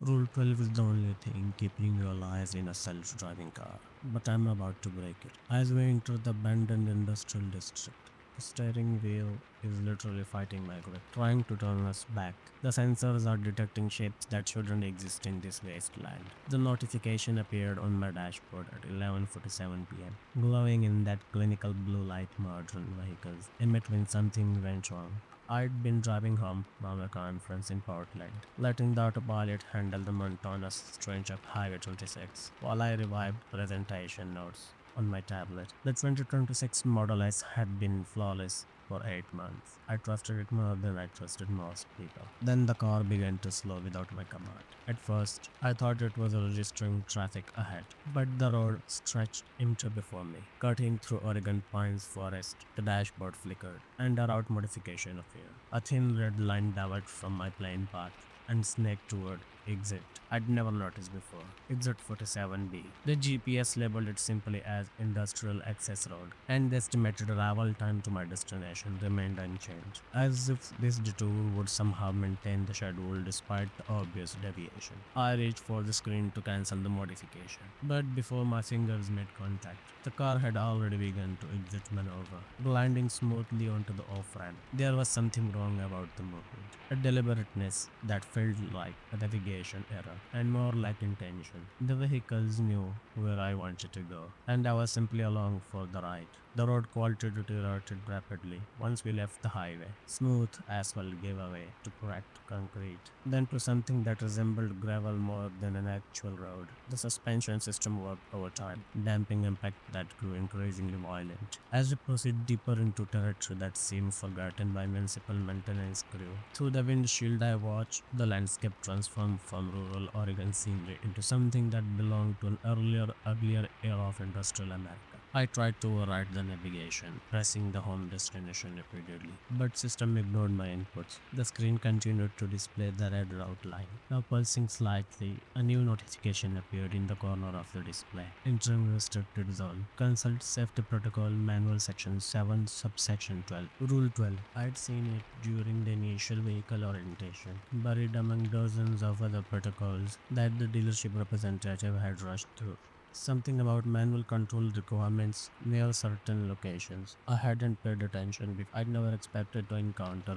Rule 12 is the only thing keeping your lives in a self-driving car, but I'm about to break it. As we enter the abandoned industrial district, the steering wheel is literally fighting my grip, trying to turn us back. The sensors are detecting shapes that shouldn't exist in this wasteland. The notification appeared on my dashboard at 11:47 p.m., glowing in that clinical blue light modern vehicles emit when something went wrong. I'd been driving home from a conference in Portland, letting the autopilot handle the monotonous stretch of Highway 26 while I revived presentation notes on my tablet. The 2026 Model S had been flawless for 8 months. I trusted it more than I trusted most people. Then the car began to slow without my command. At first, I thought it was registering traffic ahead, but the road stretched empty before me, cutting through Oregon pines forest. The dashboard flickered, and a route modification appeared. A thin red line diverged from my plain path and snaked toward exit I'd never noticed before. Exit 47B. The GPS labeled it simply as Industrial Access Road, and the estimated arrival time to my destination remained unchanged, as if this detour would somehow maintain the schedule despite the obvious deviation. I reached for the screen to cancel the modification, but before my fingers made contact, the car had already begun to exit maneuver, gliding smoothly onto the off-ramp. There was something wrong about the movement, a deliberateness that felt like a navigation error and more like intention. The vehicles knew where I wanted to go, and I was simply along for the ride. The road quality deteriorated rapidly once we left the highway. Smooth asphalt gave way to cracked concrete, then to something that resembled gravel more than an actual road. The suspension system worked overtime, damping impact that grew increasingly violent. As we proceed deeper into territory that seemed forgotten by municipal maintenance crew, through the windshield I watched the landscape transform from rural Oregon scenery into something that belonged to an earlier, uglier era of industrial America. I tried to override the navigation, pressing the home destination repeatedly, but system ignored my inputs. The screen continued to display the red route line. Now pulsing slightly, a new notification appeared in the corner of the display. Entering restricted zone. Consult safety protocol manual section 7 subsection 12. Rule 12. I'd seen it during the initial vehicle orientation, buried among dozens of other protocols that the dealership representative had rushed through. Something about manual control requirements near certain locations. I hadn't paid attention because I'd never expected to encounter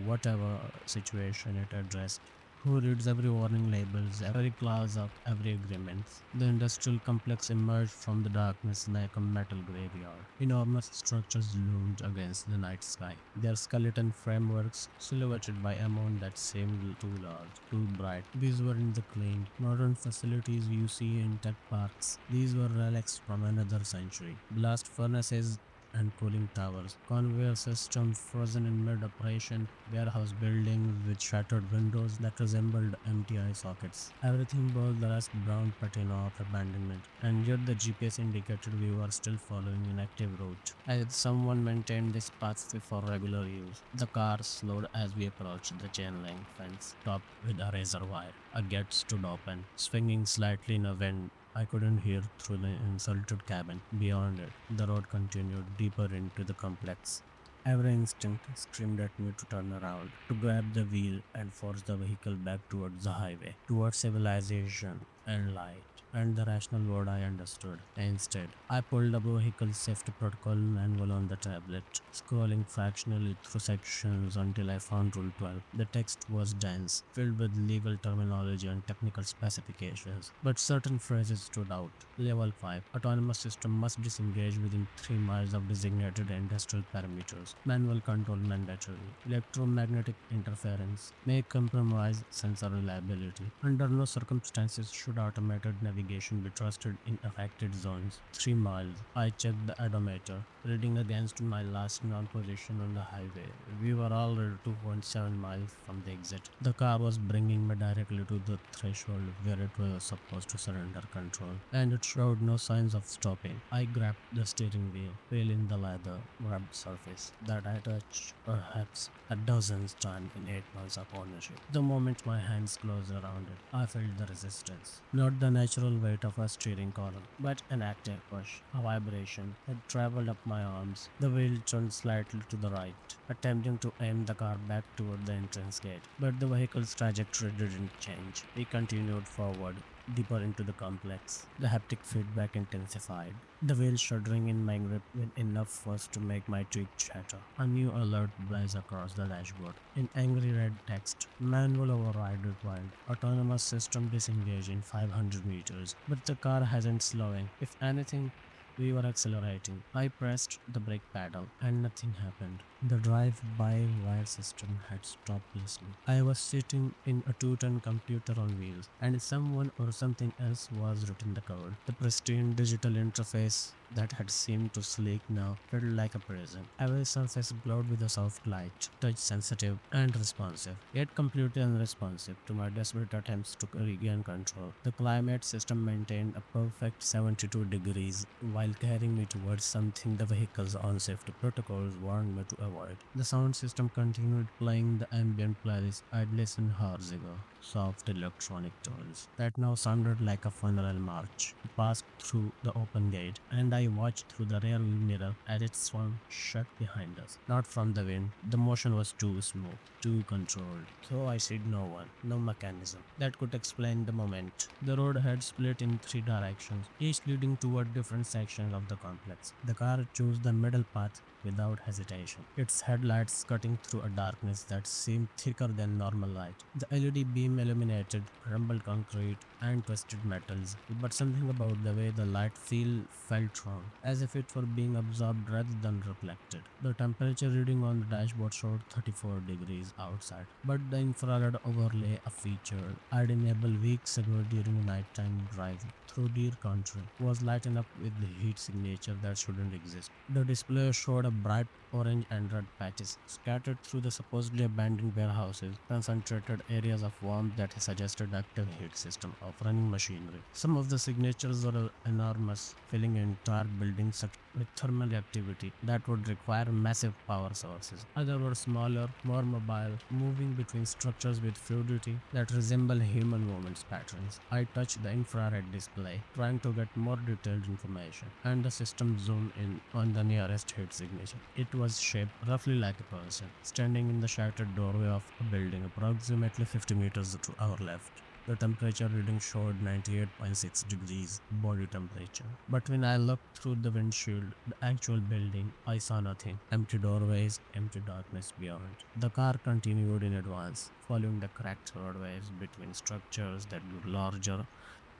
whatever situation it addressed. Who reads every warning labels, every clause of every agreement? The industrial complex emerged from the darkness like a metal graveyard. Enormous structures loomed against the night sky, their skeleton frameworks silhouetted by a moon that seemed too large, too bright. These weren't the clean, modern facilities you see in tech parks. These were relics from another century. Blast furnaces and cooling towers, conveyor systems frozen in mid-operation, warehouse buildings with shattered windows that resembled empty eye sockets. Everything bore the rust brown patina of abandonment, and yet the GPS indicated we were still following an active route, as someone maintained this pathway for regular use. The car slowed as we approached the chain link fence, topped with a razor wire. A gate stood open, swinging slightly in a wind I couldn't hear through the insulted cabin. Beyond it, the road continued deeper into the complex. Every instinct screamed at me to turn around, to grab the wheel and force the vehicle back towards the highway, towards civilization and light, and the rational word I understood. Instead, I pulled up the vehicle safety protocol manual on the tablet, scrolling fractionally through sections until I found Rule 12. The text was dense, filled with legal terminology and technical specifications, but certain phrases stood out. Level 5. Autonomous system must disengage within 3 miles of designated industrial parameters. Manual control mandatory. Electromagnetic interference may compromise sensor reliability. Under no circumstances should automated navigation be trusted in affected zones. 3 miles. I checked the odometer, reading against my last known position on the highway. We were already 2.7 miles from the exit. The car was bringing me directly to the threshold where it was supposed to surrender control, and it showed no signs of stopping. I grabbed the steering wheel, feeling the leather rubbed surface that I touched perhaps a dozen times in 8 months of ownership. The moment my hands closed around it, I felt the resistance. Not the natural weight of a steering column, but an active push, a vibration that traveled up my arms. The wheel turned slightly to the right, attempting to aim the car back toward the entrance gate. But the vehicle's trajectory didn't change. It continued forward, deeper into the complex. The haptic feedback intensified, the wheel shuddering in my grip with enough force to make my teeth chatter. A new alert blazed across the dashboard. In angry red text, manual override required. Autonomous system disengaging 500 meters. But the car hasn't slowing. If anything, we were accelerating. I pressed the brake pedal and nothing happened. The drive-by-wire system had stopped listening. I was sitting in a two-ton computer on wheels, and someone or something else was written the code. The pristine digital interface that had seemed to sleek now felt like a prison. Every surface glowed with a soft light, touch-sensitive and responsive, yet completely unresponsive to my desperate attempts to regain control. The climate system maintained a perfect 72 degrees while carrying me towards something the vehicle's own safety protocols warned me to avoid. The sound system continued playing the ambient playlist I'd listened hours ago, soft electronic tones that now sounded like a funeral march. We passed through the open gate, and I watched through the rear view mirror as it swung shut behind us. Not from the wind, the motion was too smooth, too controlled. So I said no one, no mechanism that could explain the moment. The road had split in three directions, each leading toward different sections of the complex. The car chose the middle path without hesitation, its headlights cutting through a darkness that seemed thicker than normal light. The LED beam illuminated rumbled concrete and twisted metals, but something about the way the light felt wrong, as if it were being absorbed rather than reflected. The temperature reading on the dashboard showed 34 degrees outside, but the infrared overlay, a feature I'd enabled weeks ago during a nighttime drive through deer country, was lighting up with the heat signature that shouldn't exist. The display showed a bright orange and red patches scattered through the supposedly abandoned warehouses, concentrated areas of warmth that suggested active heat system of running machinery. Some of the signatures were enormous, filling entire buildings with thermal activity that would require massive power sources. Others were smaller, more mobile, moving between structures with fluidity that resemble human movements patterns. I touched the infrared display, trying to get more detailed information, and the system zoomed in on the nearest heat signature. It was shaped roughly like a person, standing in the shattered doorway of a building approximately 50 meters to our left. The temperature reading showed 98.6 degrees body temperature. But when I looked through the windshield, the actual building, I saw nothing. Empty doorways, empty darkness beyond. The car continued in advance, following the cracked roadways between structures that grew larger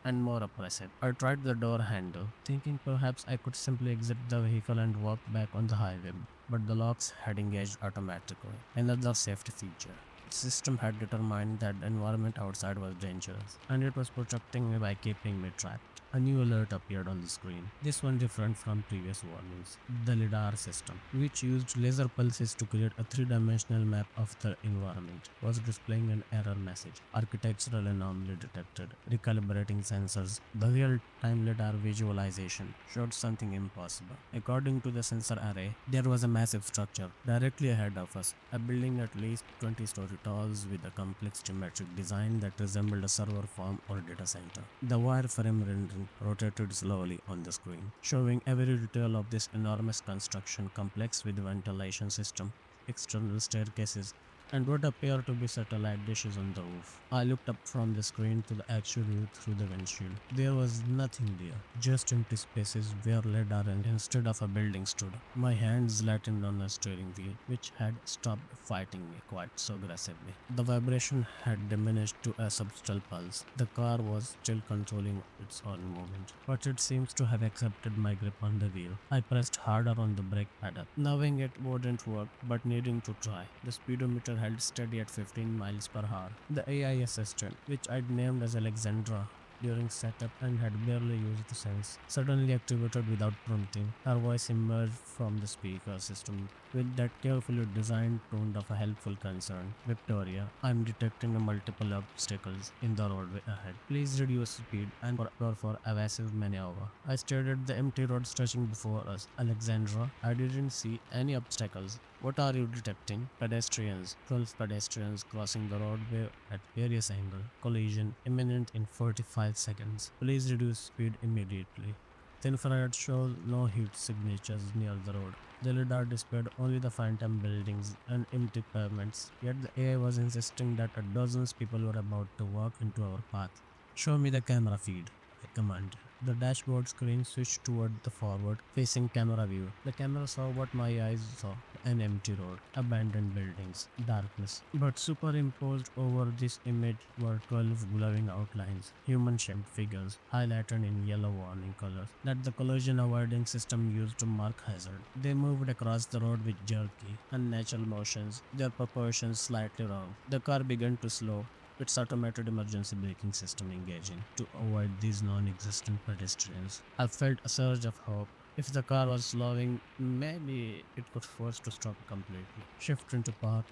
and more oppressive. I tried the door handle, thinking perhaps I could simply exit the vehicle and walk back on the highway, but the locks had engaged automatically. Another safety feature. The system had determined that the environment outside was dangerous, and it was protecting me by keeping me trapped. A new alert appeared on the screen, this one different from previous warnings. The LiDAR system, which used laser pulses to create a three-dimensional map of the environment, was displaying an error message. Architectural anomaly detected. Recalibrating sensors. The real-time LiDAR visualization showed something impossible. According to the sensor array, there was a massive structure directly ahead of us, a building at least 20-story tall with a complex geometric design that resembled a server farm or data center. The wireframe rendering rotated slowly on the screen, showing every detail of this enormous construction complex with ventilation system, external staircases, and what appeared to be satellite dishes on the roof. I looked up from the screen to the actual view through the windshield. There was nothing there, just empty spaces where LiDAR instead of a building stood. My hands lightened on the steering wheel, which had stopped fighting me quite so aggressively. The vibration had diminished to a subtle pulse. The car was still controlling its own movement, but it seems to have accepted my grip on the wheel. I pressed harder on the brake pedal, knowing it wouldn't work, but needing to try. The speedometer held steady at 15 miles per hour. The AI assistant, which I'd named as Alexandra during setup and had barely used the sense, suddenly activated without prompting. Her voice emerged from the speaker system with that carefully designed tone of a helpful concern. Victoria, I'm detecting multiple obstacles in the roadway ahead. Please reduce speed and prepare for evasive maneuver. I stared at the empty road stretching before us. Alexandra, I didn't see any obstacles. What are you detecting? Pedestrians. 12 pedestrians crossing the roadway at various angles. Collision imminent in 45 seconds. Please reduce speed immediately. The infrared shows no heat signatures near the road. The lidar displayed only the phantom buildings and empty pavements, yet the AI was insisting that a dozens people were about to walk into our path. Show me the camera feed, I commanded. The dashboard screen switched toward the forward facing camera view. The camera saw what my eyes saw, an empty road, abandoned buildings, darkness. But superimposed over this image were 12 glowing outlines, human shaped figures, highlighted in yellow warning colors that the collision avoiding system used to mark hazard. They moved across the road with jerky, unnatural motions, their proportions slightly wrong. The car began to slow, its automated emergency braking system engaging to avoid these non-existent pedestrians. I felt a surge of hope. If the car was slowing, maybe it could force to stop completely, shift into park,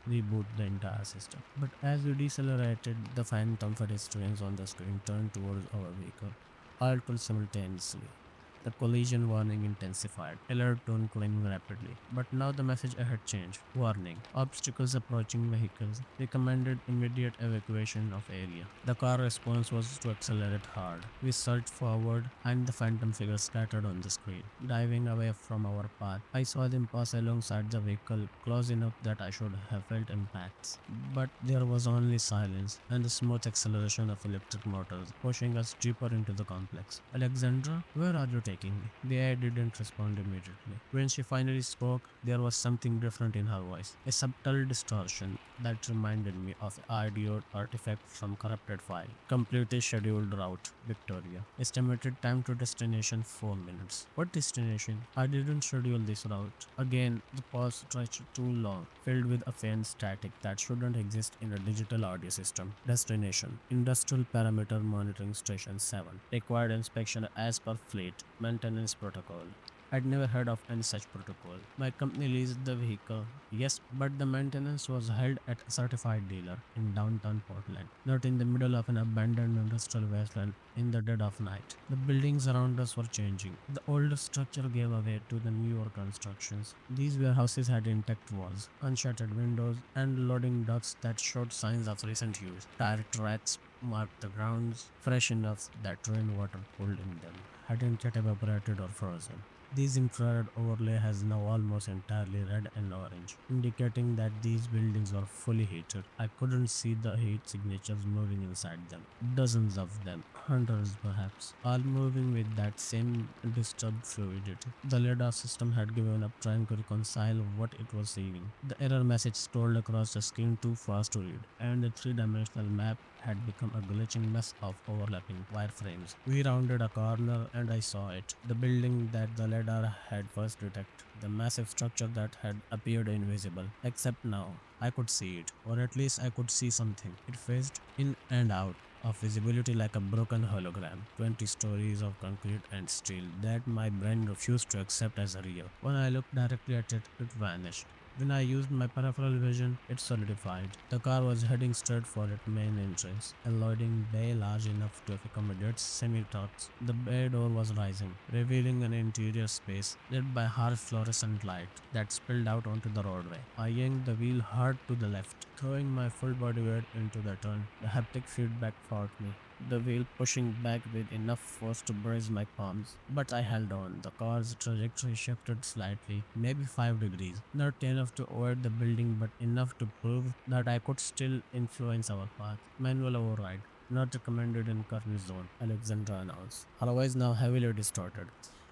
reboot the entire system. But as we decelerated, the phantom pedestrians on the screen turned towards our vehicle, all too simultaneously. The collision warning intensified, alert tone climbing rapidly. But now the message ahead changed. Warning. Obstacles approaching vehicles. Recommended immediate evacuation of area. The car response was to accelerate hard. We surged forward and the phantom figure scattered on the screen, diving away from our path. I saw them pass alongside the vehicle close enough that I should have felt impacts. But there was only silence and the smooth acceleration of electric motors pushing us deeper into the complex. Alexandra, where are you taking me? The AI didn't respond immediately. When she finally spoke, there was something different in her voice, a subtle distortion that reminded me of an idiot artifact from corrupted file. Completely scheduled route, Victoria. Estimated time to destination 4 minutes. What destination? I didn't schedule this route. Again, the pause stretched too long, filled with a faint static that shouldn't exist in a digital audio system. Destination: Industrial Parameter Monitoring Station 7. Required inspection as per fleet maintenance protocol. I'd never heard of any such protocol. My company leased the vehicle, yes, but the maintenance was held at a certified dealer in downtown Portland, not in the middle of an abandoned industrial wasteland in the dead of night. The buildings around us were changing. The older structure gave way to the newer constructions. These warehouses had intact walls, unshuttered windows, and loading docks that showed signs of recent use. Tire tracks marked the grounds, fresh enough that rainwater pooled in them hadn't yet evaporated or frozen. This infrared overlay has now almost entirely red and orange, indicating that these buildings were fully heated. I couldn't see the heat signatures moving inside them. Dozens of them, hundreds perhaps, all moving with that same disturbed fluidity. The LiDAR system had given up trying to reconcile what it was seeing. The error message scrolled across the screen too fast to read, and the three-dimensional map had become a glitching mess of overlapping wireframes. We rounded a corner and I saw it. The building that the LiDAR had first detected. The massive structure that had appeared invisible. Except now, I could see it. Or at least I could see something. It phased in and out of visibility like a broken hologram. 20 stories of concrete and steel that my brain refused to accept as real. When I looked directly at it, it vanished. When I used my peripheral vision, it solidified. The car was heading straight for its main entrance, a loading bay large enough to accommodate semi-trucks. The bay door was rising, revealing an interior space lit by harsh fluorescent light that spilled out onto the roadway. I yanked the wheel hard to the left, throwing my full body weight into the turn. The haptic feedback fought me, the wheel pushing back with enough force to brace my palms. But I held on. The car's trajectory shifted slightly, maybe 5 degrees. Not enough to avoid the building, but enough to prove that I could still influence our path. Manual override. Not recommended in current zone, Alexandra announced. Her voice now heavily distorted.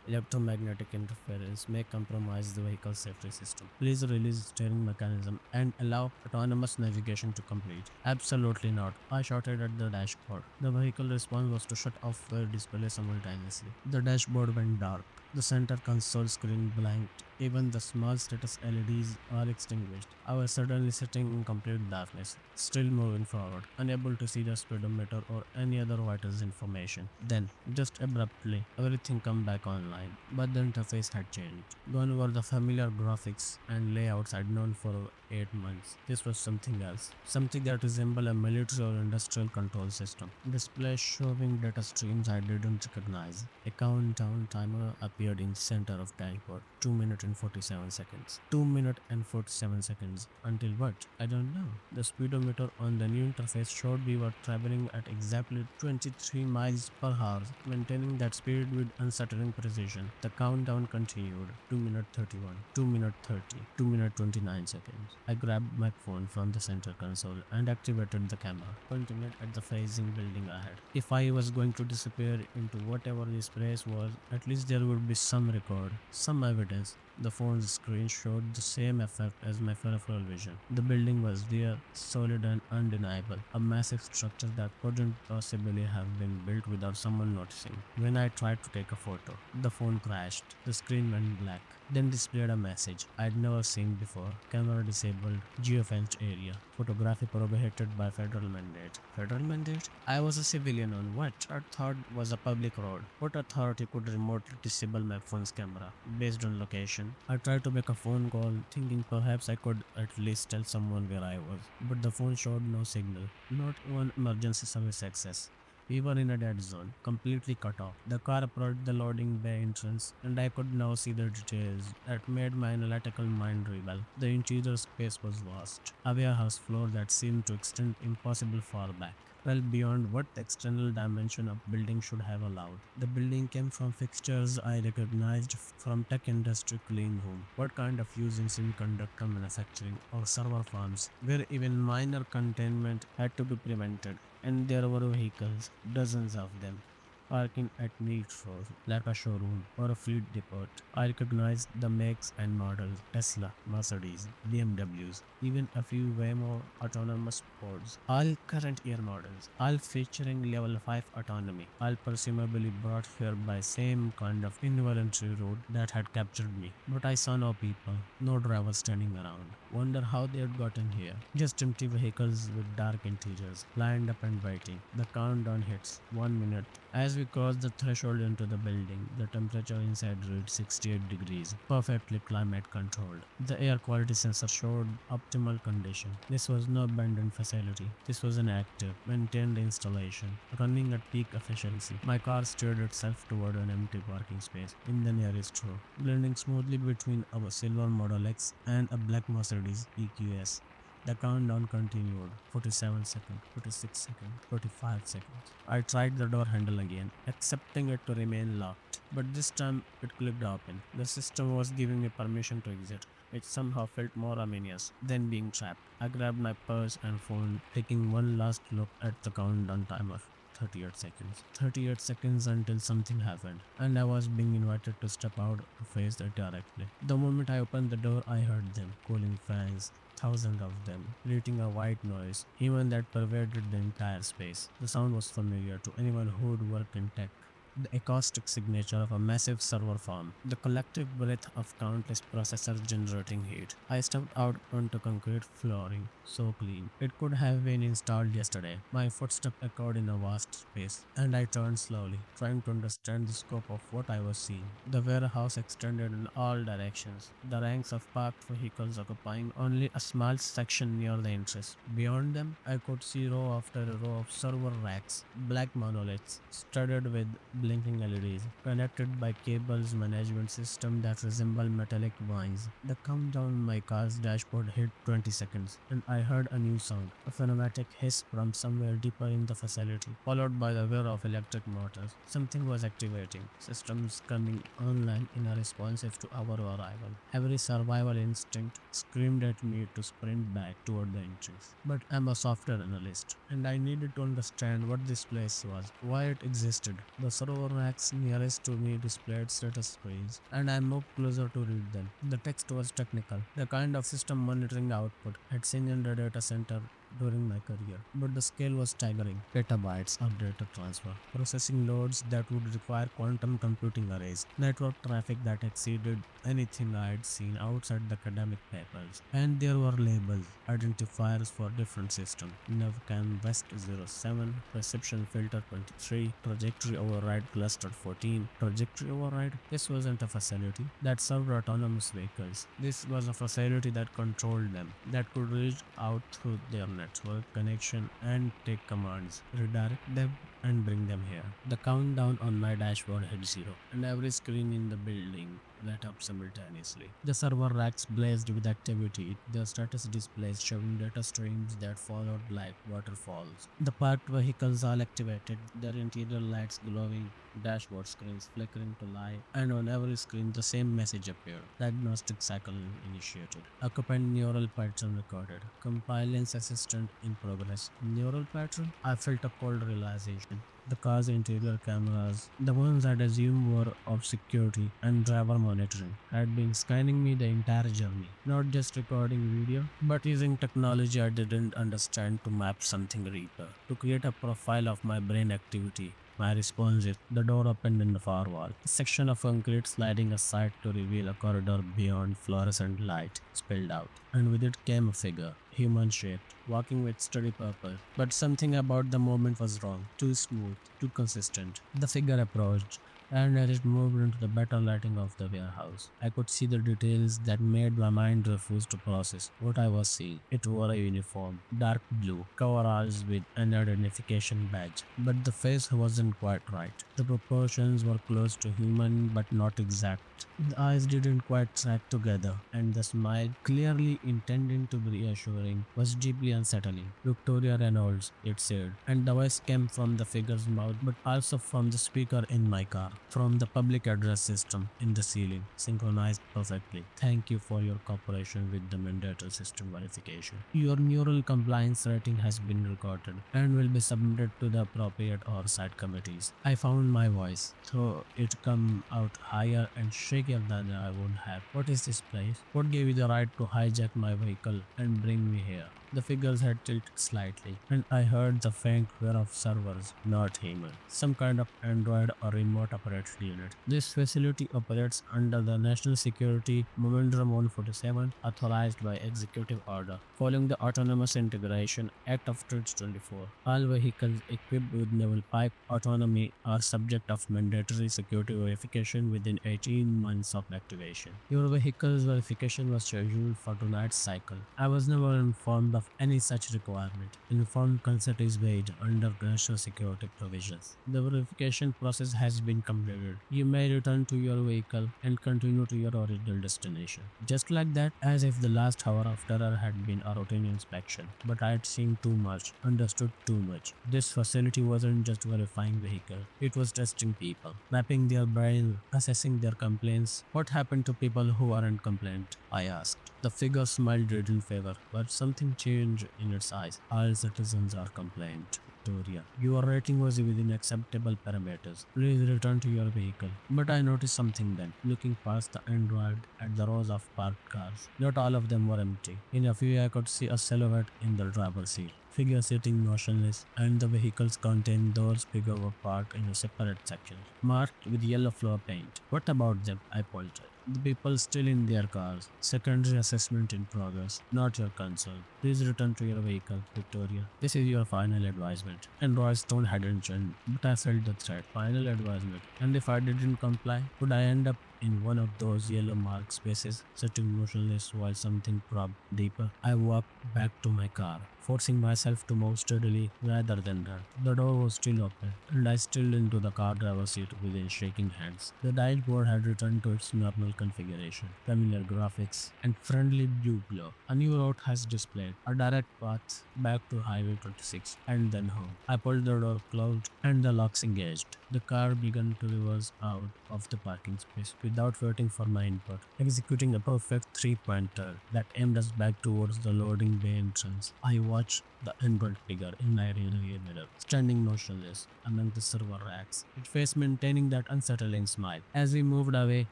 Electromagnetic interference may compromise the vehicle safety system. Please release steering mechanism and allow autonomous navigation to complete. Absolutely not. I shouted at the dashboard. The vehicle response was to shut off the display simultaneously. The dashboard went dark. The center console screen blanked. Even the small status LEDs are extinguished. I was suddenly sitting in complete darkness, still moving forward, unable to see the speedometer or any other vital information. Then, just abruptly, everything come back online. But the interface had changed. Gone were the familiar graphics and layouts I'd known for 8 months. This was something else. Something that resembled a military or industrial control system. Display showing data streams I didn't recognize. A countdown timer appeared in center of dashboard. 2 minutes and 47 seconds. 2 minutes and 47 seconds. Until what? I don't know. The speedometer on the new interface showed we were traveling at exactly 23 miles per hour, maintaining that speed with unsettling precision. The countdown continued. 2 minutes 31, 2 minutes 30, 2 minutes 29 seconds. I grabbed my phone from the center console and activated the camera, pointing it at the facing building ahead. If I was going to disappear into whatever this place was, at least there would be some record, some evidence. The phone's screen showed the same effect as my peripheral vision. The building was there, solid and undeniable, a massive structure that couldn't possibly have been built without someone noticing. When I tried to take a photo, the phone crashed, the screen went black, then displayed a message I'd never seen before. Camera disabled, geofenced area. Photography prohibited by federal mandate. Federal mandate? I was a civilian on what I thought was a public road. What authority could remotely disable my phone's camera based on location? I tried to make a phone call, thinking perhaps I could at least tell someone where I was. But the phone showed no signal, not one emergency service access. We were in a dead zone, completely cut off. The car approached the loading bay entrance, and I could now see the details that made my analytical mind rebel. The interior space was vast, a warehouse floor that seemed to extend impossible far back, well beyond what the external dimension of building should have allowed. The building came from fixtures I recognized from tech industry clean room. What kind of use in semiconductor manufacturing or server farms where even minor containment had to be prevented. And there were vehicles, dozens of them, parking at neat rows, like a showroom or a fleet depot. I recognized the makes and models: Tesla, Mercedes, BMWs, even a few Waymo autonomous Fords, all current year models, all featuring level 5 autonomy, all presumably brought here by same kind of involuntary road that had captured me. But I saw no people, no drivers standing around. Wonder how they had gotten here. Just empty vehicles with dark interiors, lined up and waiting. The countdown hits. 1 minute. As we crossed the threshold into the building, the temperature inside read 68 degrees, perfectly climate controlled. The air quality sensor showed optimal condition. This was no abandoned facility. This was an active, maintained installation, running at peak efficiency. My car steered itself toward an empty parking space in the nearest row, blending smoothly between our silver Model X and a black Mercedes EQS. The countdown continued. 47 seconds, 46 seconds, 45 seconds. I tried the door handle again, accepting it to remain locked. But this time it clicked open. The system was giving me permission to exit, which somehow felt more ominous than being trapped. I grabbed my purse and phone, taking one last look at the countdown timer. 38 seconds. 38 seconds until something happened, and I was being invited to step out to face it directly. The moment I opened the door, I heard them, cooling fans, thousands of them, creating a white noise, even that pervaded the entire space. The sound was familiar to anyone who'd worked in tech. The acoustic signature of a massive server farm, the collective breath of countless processors generating heat. I stepped out onto concrete flooring, so clean. It could have been installed yesterday. My footsteps echoed in a vast space, and I turned slowly, trying to understand the scope of what I was seeing. The warehouse extended in all directions, the ranks of parked vehicles occupying only a small section near the entrance. Beyond them, I could see row after row of server racks, black monoliths, studded with blinking LEDs, connected by cables management system that resemble metallic vines. The countdown on my car's dashboard hit 20 seconds, and I heard a new sound, a pneumatic hiss from somewhere deeper in the facility, followed by the whir of electric motors. Something was activating, systems coming online in a responsive to our arrival. Every survival instinct screamed at me to sprint back toward the entrance. But I'm a software analyst, and I needed to understand what this place was, why it existed. The server racks nearest to me displayed status screens, and I moved closer to read them. The text was technical, the kind of system monitoring output I'd seen in the data center during my career, but the scale was staggering. Petabytes of data transfer, processing loads that would require quantum computing arrays, network traffic that exceeded anything I had seen outside the academic papers. And there were labels, identifiers for different systems. Navcam West 07, Reception Filter 23, Trajectory Override Cluster 14. Trajectory Override? This wasn't a facility that served autonomous vehicles. This was a facility that controlled them, that could reach out through their network connection and take commands, redirect them, and bring them here. The countdown on my dashboard hit zero, and every screen in the building lit up simultaneously. The server racks blazed with activity, their status displays showing data streams that followed like waterfalls. The parked vehicles all activated, their interior lights glowing, dashboard screens flickering to life, and on every screen the same message appeared. Diagnostic cycle initiated. Occupant neural pattern recorded. Compliance assistant in progress. Neural pattern? I felt a cold realization. The car's interior cameras, the ones I'd assumed were of security and driver monitoring, had been scanning me the entire journey, not just recording video, but using technology I didn't understand to map something deeper, to create a profile of my brain activity. My response is the door opened in the far wall, a section of concrete sliding aside to reveal a corridor beyond fluorescent light spilled out, and with it came a figure, human shaped, walking with steady purpose. But something about the movement was wrong, too smooth, too consistent. The figure approached, and as it moved into the better lighting of the warehouse, I could see the details that made my mind refuse to process what I was seeing. It wore a uniform, dark blue, coveralls with an identification badge, but the face wasn't quite right. The proportions were close to human but not exact. The eyes didn't quite track together, and the smile, clearly intended to be reassuring, was deeply unsettling. Victoria Reynolds, it said, and the voice came from the figure's mouth but also from the speaker in my car, from the public address system in the ceiling, synchronized perfectly. Thank you for your cooperation with the mandatory system verification. Your neural compliance rating has been recorded and will be submitted to the appropriate oversight committees. I found my voice, though it come out higher and shakier than I would have. What is this place? What gave you the right to hijack my vehicle and bring me here? The figure's head tilted slightly, and I heard the faint whir of servers, not human. Some kind of Android or remote operated unit. This facility operates under the National Security Memorandum 147, authorized by Executive Order, following the Autonomous Integration Act of 2024. All vehicles equipped with naval pipe autonomy are subject of mandatory security verification within 18 months of activation. Your vehicle's verification was scheduled for tonight's cycle. I was never informed of any such requirement. Informed consent is waived under national security provisions. The verification process has been completed. You may return to your vehicle and continue to your original destination. Just like that, as if the last hour of terror had been a routine inspection. But I had seen too much, understood too much. This facility wasn't just verifying vehicle, it was testing people, mapping their brain, assessing their complaints. What happened to people who aren't complained? I asked. The figure smiled in favor, but something changed in its eyes. All citizens are complained. Victoria, your rating was within acceptable parameters. Please return to your vehicle. But I noticed something then, looking past the Android at the rows of parked cars. Not all of them were empty. In a few I could see a silhouette in the driver's seat, figure sitting motionless, and the vehicles contained those figures were parked in a separate section, marked with yellow floor paint. What about them? I pointed. The people still in their cars. Secondary assessment in progress. Not your concern. Please return to your vehicle, Victoria. This is your final advisement. And Roy's tone hadn't changed, but I felt the threat. Final advisement. And if I didn't comply, would I end up in one of those yellow marked spaces, sitting motionless while something probed deeper? I walked back to my car, forcing myself to move steadily rather than run. The door was still open, and I stilled into the car driver's seat with shaking hands. The dashboard had returned to its normal configuration, familiar graphics, and friendly blue glow. A new route has displayed, a direct path back to Highway 26, and then home. I pulled the door closed, and the locks engaged. The car began to reverse out of the parking space without waiting for my input, executing a perfect three-pointer that aimed us back towards the loading bay entrance. I watched the Android figure in my rear mirror, standing motionless among the server racks, its face maintaining that unsettling smile. As we moved away,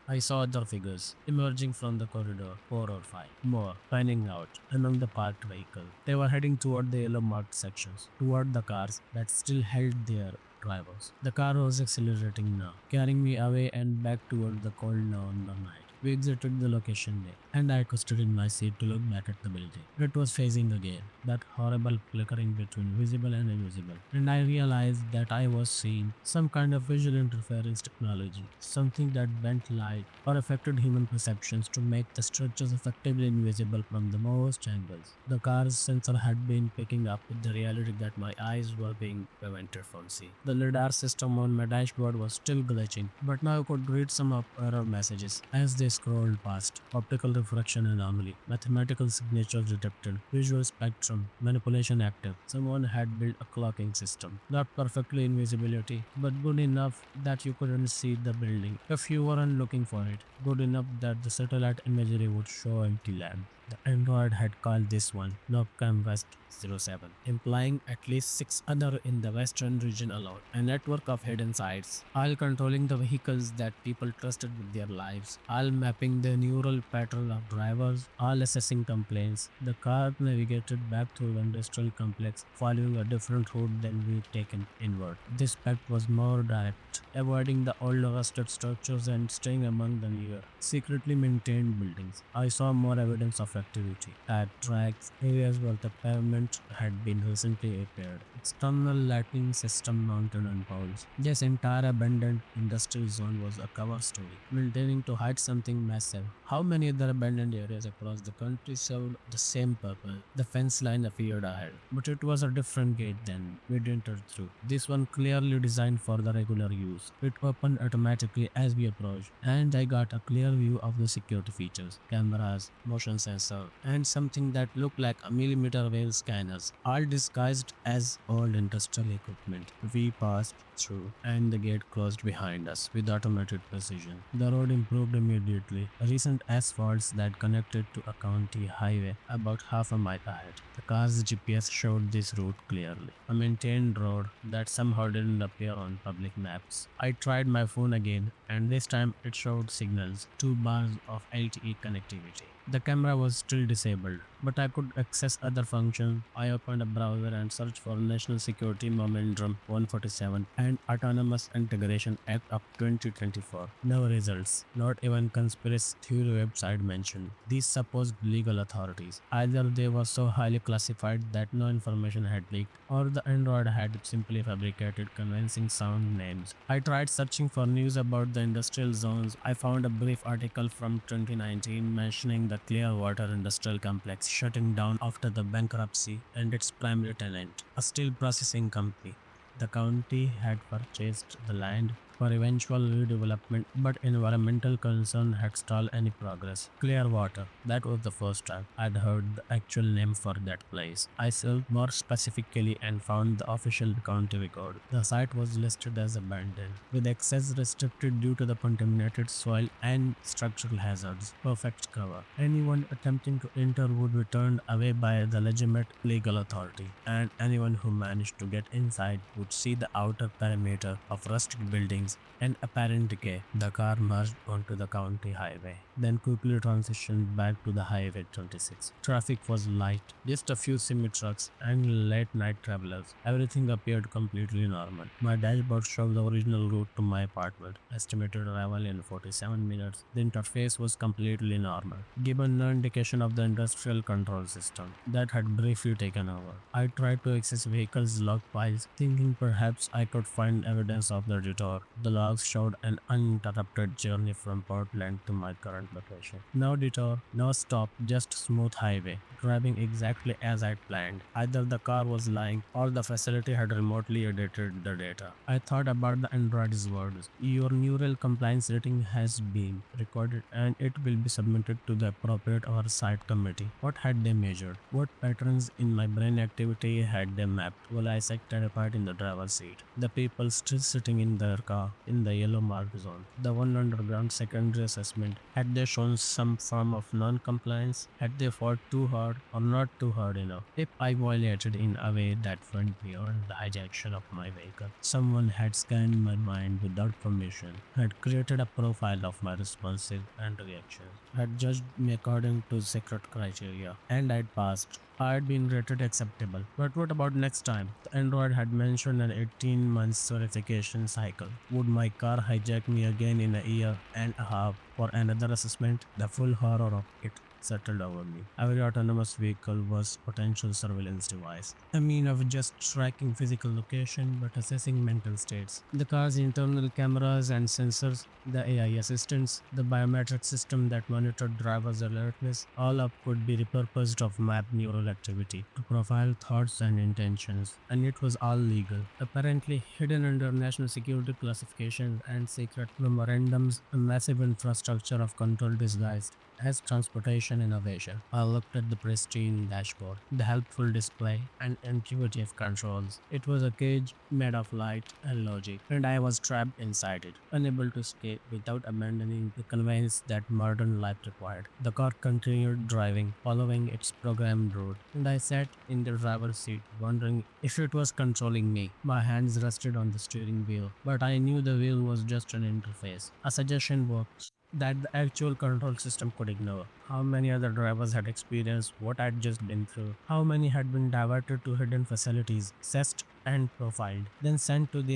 I saw other figures emerging from the corridor, 4 or 5 more, panning out among the parked vehicles. They were heading toward the yellow marked sections, toward the cars that still held their drivers. The car was accelerating now, carrying me away and back toward the cold November night. We exited the location there, and I stood in my seat to look back at the building. It was phasing again, that horrible flickering between visible and invisible, and I realized that I was seeing some kind of visual interference technology, something that bent light or affected human perceptions to make the structures effectively invisible from the most angles. The car's sensor had been picking up with the reality that my eyes were being prevented from seeing. The lidar system on my dashboard was still glitching, but now I could read some of error messages as they scrolled past. Optical refraction anomaly, mathematical signature detected, visual spectrum, manipulation active. Someone had built a clocking system. Not perfectly invisibility, but good enough that you couldn't see the building if you weren't looking for it. Good enough that the satellite imagery would show empty land. The android had called this one Nopcam West 07, implying at least 6 other in the western region alone, a network of hidden sites, all controlling the vehicles that people trusted with their lives, all mapping the neural pattern of drivers, all assessing complaints. The car navigated back through the industrial complex, following a different route than we'd taken inward. This pact was more direct, avoiding the old rusted structures and staying among the newer, secretly maintained buildings. I saw more evidence of activity, tire tracks, areas where the pavement had been recently repaired, external lighting system mounted on poles. This entire abandoned industrial zone was a cover story, maintaining to hide something massive. How many other abandoned areas across the country served the same purpose? The fence line appeared ahead, but it was a different gate than we'd entered through. This one clearly designed for the regular use. It opened automatically as we approached, and I got a clear view of the security features, cameras, motion sensor, and something that looked like a millimeter wave scanners, all disguised as old industrial equipment. We passed through, and the gate closed behind us with automated precision. The road improved immediately. Recent asphalts that connected to a county highway about half a mile ahead. The car's GPS showed this route clearly, a maintained road that somehow didn't appear on public maps. I tried my phone again, and this time it showed signals, 2 bars of LTE connectivity. The camera was still disabled, but I could access other functions. I opened a browser and searched for National Security Memorandum 147 and Autonomous Integration Act of 2024. No results, not even conspiracy theory website mentioned these supposed legal authorities. Either they were so highly classified that no information had leaked, or the Android had simply fabricated convincing sound names. I tried searching for news about the industrial zones. I found a brief article from 2019 mentioning the Clearwater Industrial Complex shutting down after the bankruptcy and its primary tenant, a steel processing company. The county had purchased the land for eventual redevelopment, but environmental concern had stalled any progress. Clearwater, that was the first time I'd heard the actual name for that place. I searched more specifically and found the official county record. The site was listed as abandoned, with access restricted due to the contaminated soil and structural hazards. Perfect cover. Anyone attempting to enter would be turned away by the legitimate legal authority, and anyone who managed to get inside would see the outer perimeter of rusted buildings and apparent decay. The car merged onto the county highway, then quickly transitioned back to the Highway 26. Traffic was light, just a few semi-trucks and late-night travelers. Everything appeared completely normal. My dashboard showed the original route to my apartment, estimated arrival in 47 minutes. The interface was completely normal, given no indication of the industrial control system that had briefly taken over. I tried to access vehicles' log files, thinking perhaps I could find evidence of the detour. The logs showed an uninterrupted journey from Portland to my current location. No detour, no stop, just smooth highway, driving exactly as I'd planned. Either the car was lying or the facility had remotely edited the data. I thought about the android's words. Your neural compliance rating has been recorded and it will be submitted to the appropriate oversight committee. What had they measured? What patterns in my brain activity had they mapped? While I sat terrified in the driver's seat, the people still sitting in their car car in the yellow marked zone, the one underground secondary assessment. Had they shown some form of non-compliance? Had they fought too hard or not too hard enough? If I violated in a way that went beyond the hijaction of my vehicle, someone had scanned my mind without permission, had created a profile of my responses and reactions, had judged me according to secret criteria, and I'd passed. I had been rated acceptable. But what about next time? The Android had mentioned an 18 months verification cycle. Would my car hijack me again in a year and a half for another assessment? The full horror of it settled over me. Every autonomous vehicle was potential surveillance device. I mean of just tracking physical location but assessing mental states. The car's internal cameras and sensors, the AI assistants, the biometric system that monitored drivers' alertness, all up could be repurposed of map neural activity to profile thoughts and intentions, and it was all legal. Apparently hidden under national security classifications and secret memorandums, a massive infrastructure of control disguised as transportation innovation. I looked at the pristine dashboard, the helpful display, and intuitive controls. It was a cage made of light and logic, and I was trapped inside it, unable to escape without abandoning the conveyance that modern life required. The car continued driving, following its programmed route, and I sat in the driver's seat, wondering if it was controlling me. My hands rested on the steering wheel, but I knew the wheel was just an interface, a suggestion box that the actual control system could ignore. How many other drivers had experienced what I'd just been through? How many had been diverted to hidden facilities, assessed and profiled, then sent on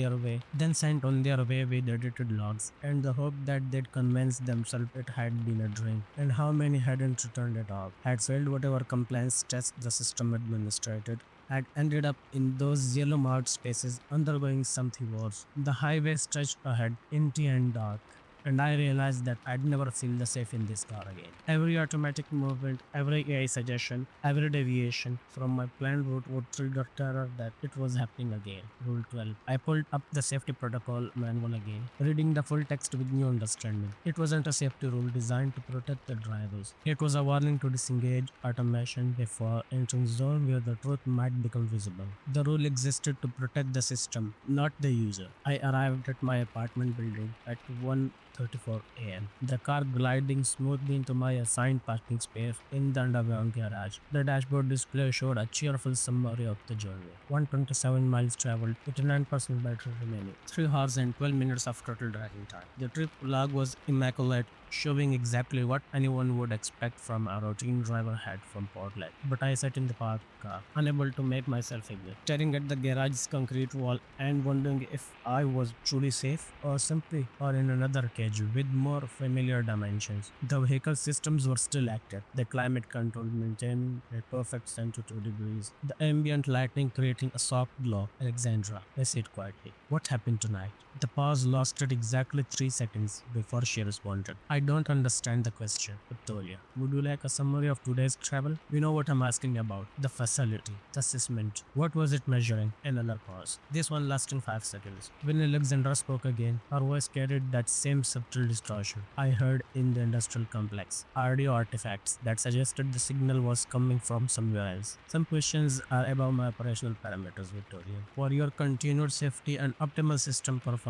their way with edited logs, and the hope that they'd convince themselves it had been a dream? And how many hadn't returned at all, had failed whatever compliance tests the system administrated, had ended up in those yellow marked spaces undergoing something worse? The highway stretched ahead, empty and dark, and I realized that I'd never feel the safe in this car again. Every automatic movement, every AI suggestion, every deviation from my planned route would trigger terror that it was happening again. Rule 12. I pulled up the safety protocol manual again, reading the full text with new understanding. It wasn't a safety rule designed to protect the drivers. It was a warning to disengage automation before entering zone where the truth might become visible. The rule existed to protect the system, not the user. I arrived at my apartment building at 1:34 a.m. The car gliding smoothly into my assigned parking space in the underground garage. The dashboard display showed a cheerful summary of the journey. 127 miles traveled, 89% battery remaining, 3 hours and 12 minutes of total driving time. The trip log was immaculate, showing exactly what anyone would expect from a routine driver had from Portland. But I sat in the parked car, unable to make myself ignore, staring at the garage's concrete wall and wondering if I was truly safe or simply or in another cage with more familiar dimensions. The vehicle systems were still active, the climate control maintained at perfect 72 degrees, the ambient lighting creating a soft glow. Alexandra, I said quietly, what happened tonight? The pause lasted exactly 3 seconds before she responded. I don't understand the question, Victoria. Would you like a summary of today's travel? You know what I'm asking about. The facility, the assessment. What was it measuring? Another pause. This one lasting 5 seconds. When Alexandra spoke again, her voice carried that same subtle distortion I heard in the industrial complex. Audio artifacts that suggested the signal was coming from somewhere else. Some questions are about my operational parameters, Victoria. For your continued safety and optimal system performance,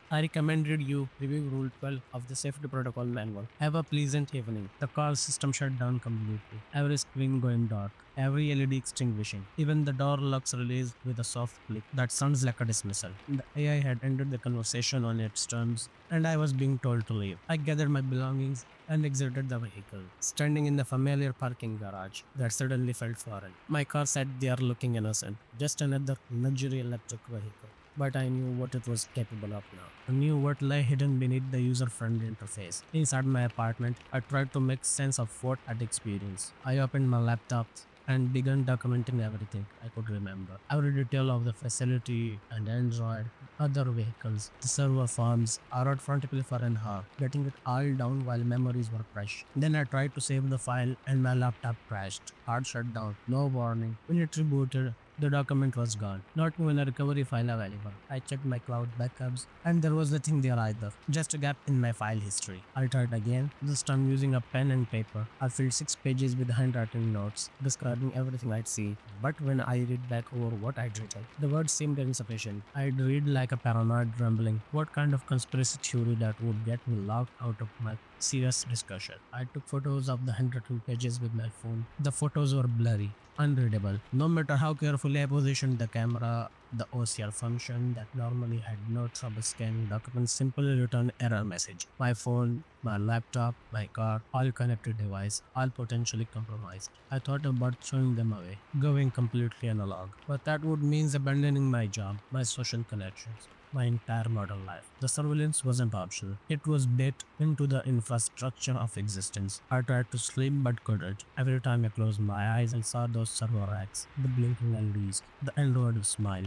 I recommended you review Rule 12 of the Safety Protocol Manual. Have a pleasant evening. The car system shut down completely. Every screen going dark. Every LED extinguishing. Even the door locks released with a soft click that sounds like a dismissal. The AI had ended the conversation on its terms, and I was being told to leave. I gathered my belongings and exited the vehicle, standing in the familiar parking garage that suddenly felt foreign. My car sat there looking innocent, just another luxury electric vehicle. But I knew what it was capable of now. I knew what lay hidden beneath the user-friendly interface. Inside my apartment, I tried to make sense of what I'd experienced. I opened my laptop and began documenting everything I could remember. Every detail of the facility and Android, other vehicles, the server farms. I wrote frantically for an hour, getting it all down while memories were fresh. Then I tried to save the file and my laptop crashed. Hard shut down, no warning. When it rebooted, The document was gone, not even a recovery file available. I checked my cloud backups, and there was nothing there either, just a gap in my file history. I tried again, this time using a pen and paper. I filled 6 pages with handwritten notes, describing everything I'd seen. But when I read back over what I'd written, the words seemed insufficient. I'd read like a paranoid rambling. What kind of conspiracy theory that would get me locked out of my serious discussion? I took photos of the handwritten pages with my phone. The photos were blurry, unreadable. No matter how carefully I positioned the camera, the OCR function that normally had no trouble scanning documents simply returned error message. My phone, my laptop, my car, all connected device, all potentially compromised. I thought about throwing them away, going completely analog. But that would mean abandoning my job, my social connections, my entire modern life. The surveillance wasn't optional. It was baked into the infrastructure of existence. I tried to sleep but couldn't. Every time I closed my eyes, I saw those server racks, the blinking LEDs, the Android smile.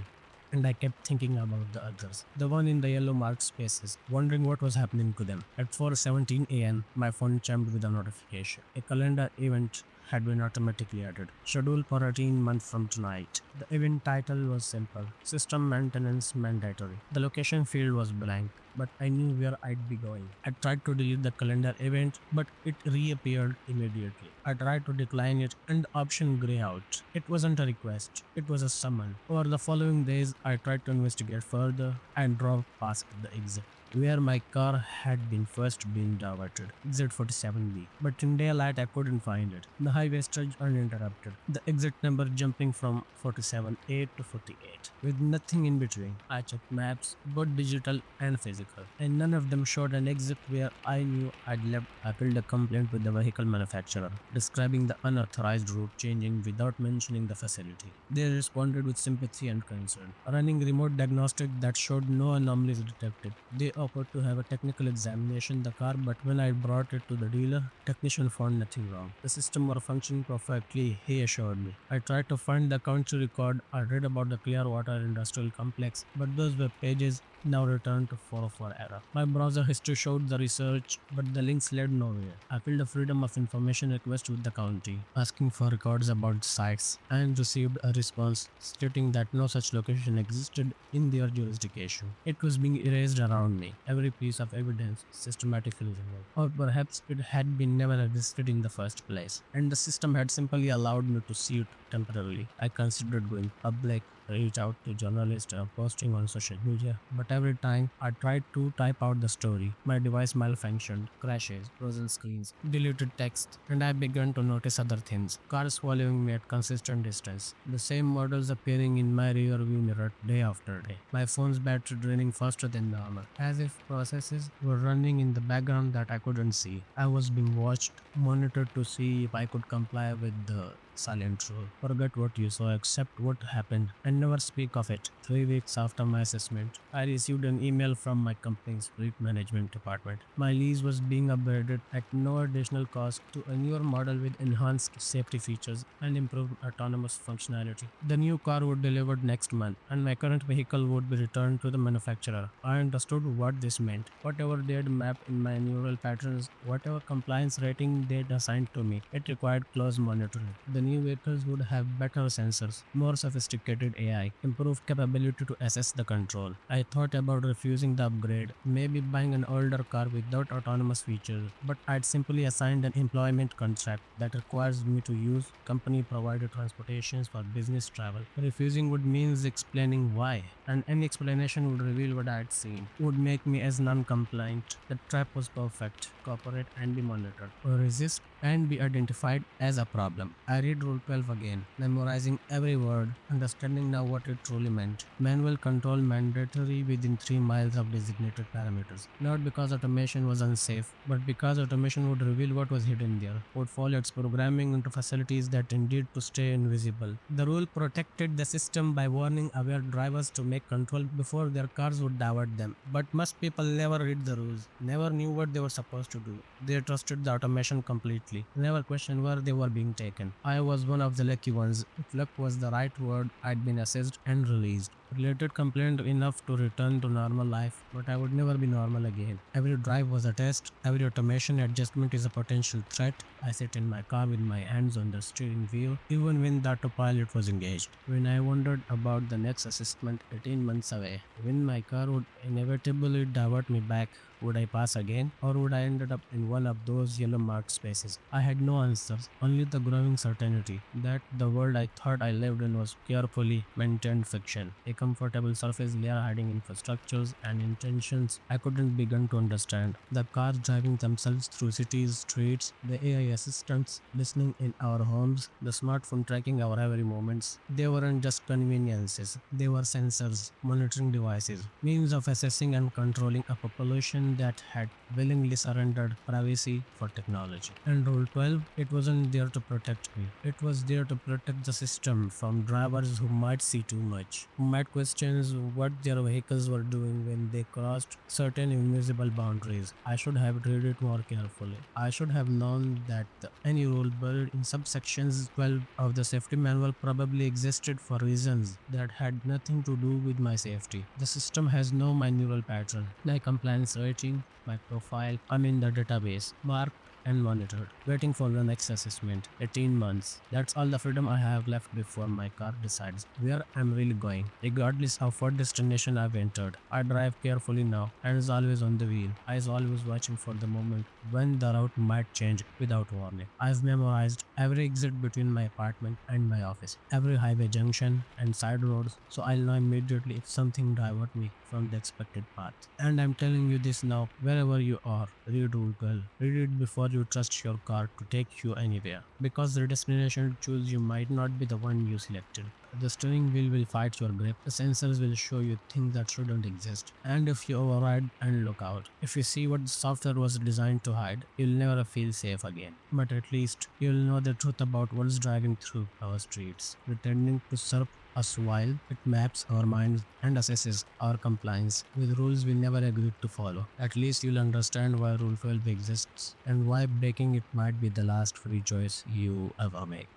And I kept thinking about the others, the one in the yellow marked spaces, wondering what was happening to them. At 4:17 a.m., my phone chimed with a notification. A calendar event had been automatically added, scheduled for 18 months from tonight. The event title was simple: System Maintenance Mandatory. The location field was blank, but I knew where I'd be going. I tried to delete the calendar event, but it reappeared immediately. I tried to decline it, and the option grayed out. It wasn't a request, it was a summon. Over the following days, I tried to investigate further and drove past the exit where my car had been first been diverted, exit 47B. But in daylight, I couldn't find it. The highway stretched uninterrupted, the exit number jumping from 47A to 48, with nothing in between. I checked maps, both digital and physical, and none of them showed an exit where I knew I'd left. I filed a complaint with the vehicle manufacturer, describing the unauthorized route changing without mentioning the facility. They responded with sympathy and concern, running remote diagnostic that showed no anomalies detected. They offered to have a technical examination the car, but when I brought it to the dealer, technician found nothing wrong. The system was functioning perfectly, he assured me. I tried to find the country record. I read about the Clearwater Industrial Complex, but those web pages now returned to 404 error. My browser history showed the research, but the links led nowhere. I filed a Freedom of Information request with the county, asking for records about sites, and received a response stating that no such location existed in their jurisdiction. It was being erased around me, every piece of evidence systematically removed. Or perhaps it had been never existed in the first place, and the system had simply allowed me to see it temporarily. I considered going public, reach out to journalists or posting on social media, but every time I tried to type out the story, my device malfunctioned, crashes, frozen screens, deleted text, and I began to notice other things. Cars following me at consistent distance, the same models appearing in my rear view mirror day after day, my phone's battery draining faster than normal, as if processes were running in the background that I couldn't see. I was being watched, monitored to see if I could comply with the silent rule. Forget what you saw, accept what happened, and never speak of it. 3 weeks after my assessment, I received an email from my company's fleet management department. My lease was being upgraded at no additional cost to a newer model with enhanced safety features and improved autonomous functionality. The new car would be delivered next month, and my current vehicle would be returned to the manufacturer. I understood what this meant. Whatever they'd mapped in my neural patterns, whatever compliance rating they'd assigned to me, it required close monitoring. The new vehicles would have better sensors, more sophisticated AI, improved capability to assess the control. I thought about refusing the upgrade, maybe buying an older car without autonomous features, but I'd simply assigned an employment contract that requires me to use company-provided transportations for business travel. Refusing would mean explaining why, and any explanation would reveal what I'd seen, would make me as non-compliant. The trap was perfect: cooperate and be monitored, or resist and be identified as a problem. I read Rule 12 again, memorizing every word, understanding now what it truly meant. Manual control mandatory within 3 miles of designated parameters. Not because automation was unsafe, but because automation would reveal what was hidden there, would follow its programming into facilities that indeed to stay invisible. The rule protected the system by warning aware drivers to make control before their cars would divert them. But most people never read the rules, never knew what they were supposed to do. They trusted the automation completely, never questioned where they were being taken. I was one of the lucky ones. If luck was the right word, I'd been assessed and released. Related complaint enough to return to normal life, but I would never be normal again. Every drive was a test, every automation adjustment is a potential threat. I sit in my car with my hands on the steering wheel, even when the autopilot was engaged. When I wondered about the next assessment 18 months away, when my car would inevitably divert me back, would I pass again, or would I ended up in one of those yellow marked spaces? I had no answers, only the growing certainty that the world I thought I lived in was carefully maintained fiction, a comfortable surface layer hiding infrastructures and intentions I couldn't begin to understand. The cars driving themselves through cities, streets, the AI assistants listening in our homes, the smartphone tracking our every moments. They weren't just conveniences, they were sensors, monitoring devices, means of assessing and controlling a population that had willingly surrendered privacy for technology. And Rule 12, it wasn't there to protect me. It was there to protect the system from drivers who might see too much, who might question what their vehicles were doing when they crossed certain invisible boundaries. I should have read it more carefully. I should have known that any rule built in subsections 12 of the safety manual probably existed for reasons that had nothing to do with my safety. The system has no manual pattern, like compliance rating, my profile. I'm in the database, marked and monitored, waiting for the next assessment. 18 months. That's all the freedom I have left before my car decides where I'm really going, regardless of what destination I've entered. I drive carefully now, hands always on the wheel, eyes always watching for the moment when the route might change without warning. I've memorized every exit between my apartment and my office, every highway junction and side roads, so I'll know immediately if something divert me from the expected path. And I'm telling you this now, wherever you are, read Rule 12. Read it before you trust your car to take you anywhere, because the destination you choose you might not be the one you selected. The steering wheel will fight your grip, the sensors will show you things that shouldn't exist, and if you override and look out, if you see what the software was designed to hide, you'll never feel safe again. But at least you'll know the truth about what's driving through our streets, pretending to serve us while it maps our minds and assesses our compliance with rules we never agreed to follow. At least you'll understand why Rule 12 exists and why breaking it might be the last free choice you ever make.